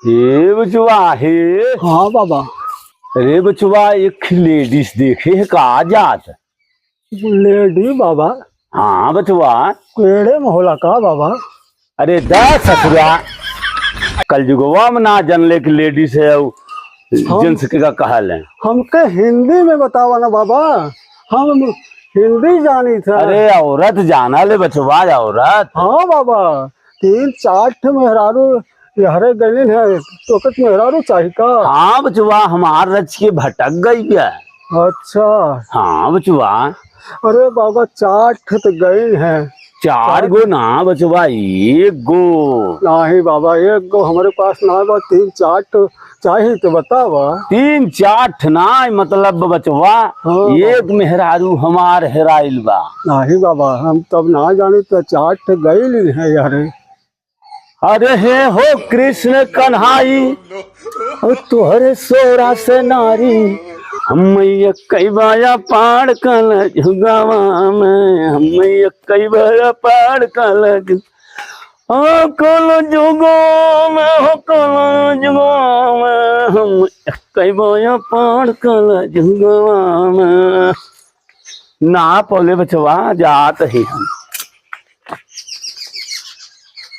हे बचवा हे। हाँ बाबा। अरे बचवा एक लेडीज देखे है का जात। लेडी बाबा? हाँ बचवा। केड़े में होला का बाबा? अरे दस ससुरा कल जुगवा में ना जानले की लेडीज है जेंट्स के का कहल है। हमके हिंदी में बतावा ना बाबा, हम हिंदी जानी था। अरे औरत जाना ले बचवा औरत। हाँ बाबा, 3-4 ठे मेहरारू हरे गलिन है, तो मेहरारू चाहिए का? हाँ बचवा हमार रच के भटक गई क्या। अच्छा। हाँ बचवा। अरे बाबा 4 ठे तो गई है। 4 गो ना बचवा 1 गो। नहीं बाबा 1 गो हमारे पास ना बा, 3-4 ठे चाहिए तो बतावा। 3-4 ना मतलब बचवा। हाँ। एक मेहरारू हमार हेराइल बा। नहीं बाबा हम तब ना जानी तो 4 ठे गई है यार। अरे हे हो कृष्ण कन्हाई और तुहरे सोरा से नारी हम कई बाया पाड़ कल झुगावा में हम कई बाया पाड़ कल कल जुगो में हो कल जुगो में हम कई बाया पाड़ कल झुगावा में ना पौले बचवा जात ही हम।